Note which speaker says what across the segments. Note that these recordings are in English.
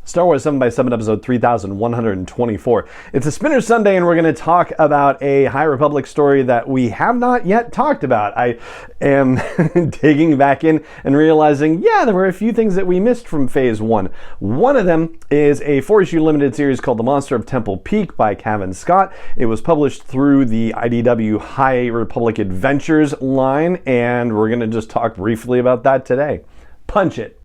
Speaker 1: Star Wars 7x7 episode 3124. It's a Spinner Sunday and we're going to talk about a High Republic story that we have not yet talked about. I am digging back in and realizing, there were a few things that we missed from Phase 1. One of them is a 4-issue limited series called The Monster of Temple Peak by Cavan Scott. It was published through the IDW High Republic Adventures line, and we're going to just talk briefly about that today. Punch it.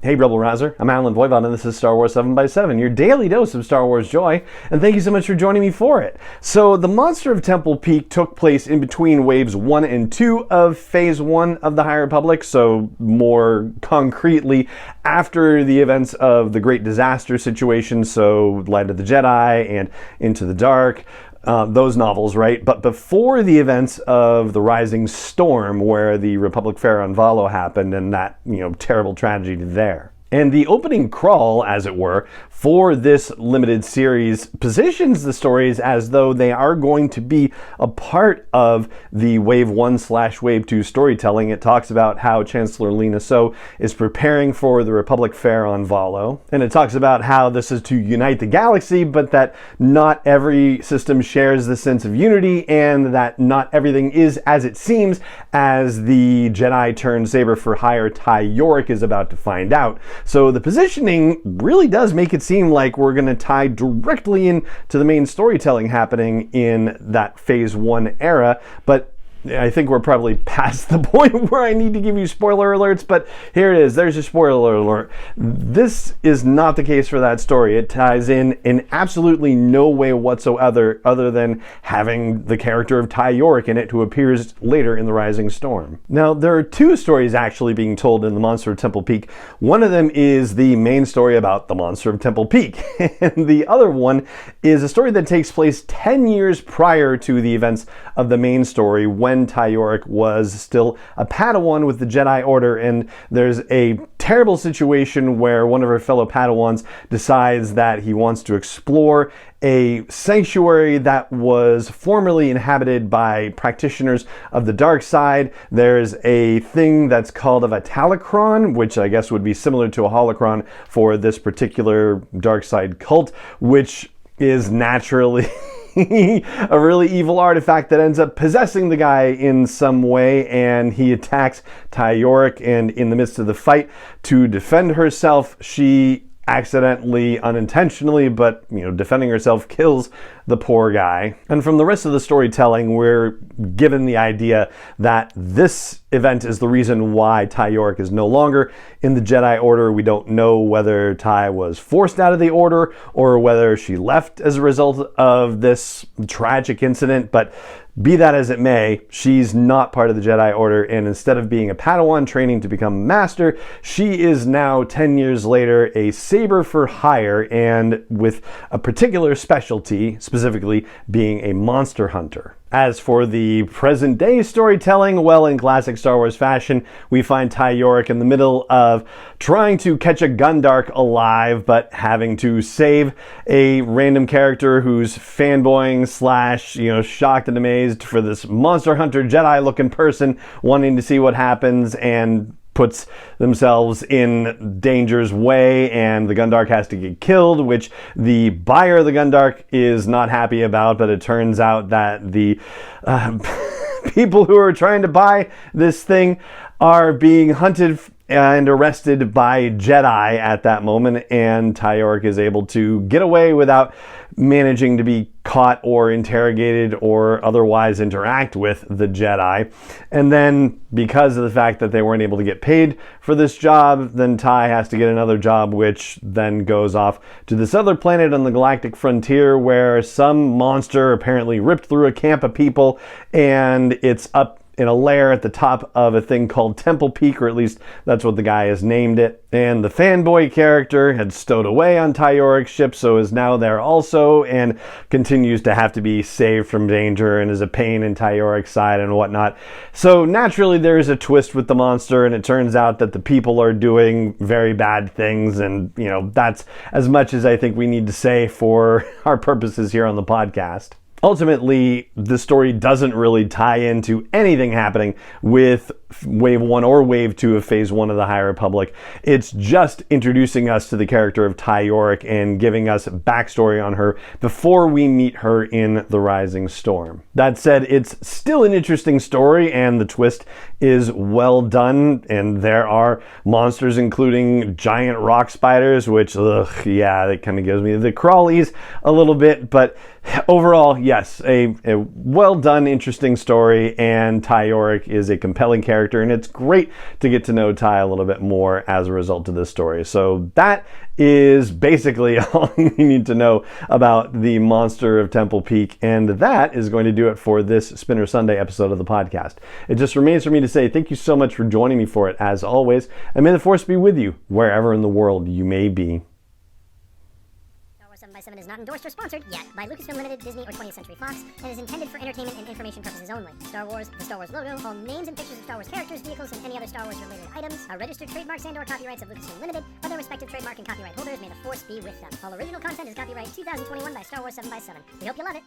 Speaker 1: Hey Rebel Rouser, I'm Alan Voivod and this is Star Wars 7x7, your daily dose of Star Wars joy, and thank you so much for joining me for it. So, The Monster of Temple Peak took place in between Waves 1 and 2 of Phase 1 of the High Republic, so more concretely after the events of the Great Disaster situation, so Light of the Jedi and Into the Dark. Those novels, right? But before the events of the Rising Storm, where the Republic Fair on Valo happened and that, terrible tragedy there. And the opening crawl, as it were, for this limited series positions the stories as though they are going to be a part of the Wave 1/Wave 2 storytelling. It talks about how Chancellor Lina So is preparing for the Republic Fair on Valo. And it talks about how this is to unite the galaxy, but that not every system shares the sense of unity, and that not everything is as it seems, as the Jedi turned saber for hire Ty Yorick is about to find out. So the positioning really does make it seem like we're going to tie directly into the main storytelling happening in that Phase 1 era, but I think we're probably past the point where I need to give you spoiler alerts, but here it is. There's your spoiler alert. This is not the case for that story. It ties in absolutely no way whatsoever other than having the character of Ty Yorick in it, who appears later in The Rising Storm. Now, there are two stories actually being told in The Monster of Temple Peak. One of them is the main story about the Monster of Temple Peak, and the other one is a story that takes place 10 years prior to the events of the main story, when Ty Yorick was still a Padawan with the Jedi Order, and there's a terrible situation where one of her fellow Padawans decides that he wants to explore a sanctuary that was formerly inhabited by practitioners of the dark side. There's a thing that's called a Vitalicron, which I guess would be similar to a holocron for this particular dark side cult, which is naturally a really evil artifact that ends up possessing the guy in some way, and he attacks Ty Yorick, and in the midst of the fight to defend herself, she accidentally, unintentionally, but defending herself, kills the poor guy. And from the rest of the storytelling, we're given the idea that this event is the reason why Ty Yorick is no longer in the Jedi Order. We don't know whether Ty was forced out of the Order or whether she left as a result of this tragic incident, but be that as it may, she's not part of the Jedi Order, and instead of being a Padawan training to become Master, she is now, 10 years later, a saber for hire, and with a particular specialty, specifically being a monster hunter. As for the present day storytelling, well, in classic Star Wars fashion, we find Ty Yorick in the middle of trying to catch a Gundark alive, but having to save a random character who's fanboying / shocked and amazed for this monster hunter Jedi looking person wanting to see what happens, and puts themselves in danger's way, and the Gundark has to get killed, which the buyer of the Gundark is not happy about, but it turns out that the people who are trying to buy this thing are being hunted and arrested by Jedi at that moment, and Ty Yorick is able to get away without managing to be caught or interrogated or otherwise interact with the Jedi. And then, because of the fact that they weren't able to get paid for this job, then Ty has to get another job, which then goes off to this other planet on the galactic frontier where some monster apparently ripped through a camp of people, and it's up in a lair at the top of a thing called Temple Peak, or at least that's what the guy has named it. And the fanboy character had stowed away on Ty Yorick's ship, so is now there also, and continues to have to be saved from danger, and is a pain in Ty Yorick's side and whatnot. So naturally there is a twist with the monster, and it turns out that the people are doing very bad things, and that's as much as I think we need to say for our purposes here on the podcast. Ultimately, the story doesn't really tie into anything happening with Wave 1 or Wave 2 of Phase 1 of the High Republic. It's just introducing us to the character of Ty Yorick and giving us backstory on her before we meet her in The Rising Storm. That said, it's still an interesting story, and the twist is well done, and there are monsters including giant rock spiders, which, that kind of gives me the crawlies a little bit, but overall, yes, a well done, interesting story, and Ty Yorick is a compelling character, and it's great to get to know Ty a little bit more as a result of this story. So that is basically all you need to know about the Monster of Temple Peak, and that is going to do it for this Spinner Sunday episode of the podcast. It just remains for me to say thank you so much for joining me for it, as always, and may the Force be with you wherever in the world you may be.
Speaker 2: 7 is not endorsed or sponsored yet by Lucasfilm Limited, Disney, or 20th Century Fox, and is intended for entertainment and information purposes only. Star Wars, the Star Wars logo, all names and pictures of Star Wars characters, vehicles, and any other Star Wars related items are registered trademarks and/or copyrights of Lucasfilm Limited, or their respective trademark and copyright holders. May the Force be with them. All original content is copyright 2021 by Star Wars 7x7. We hope you love it.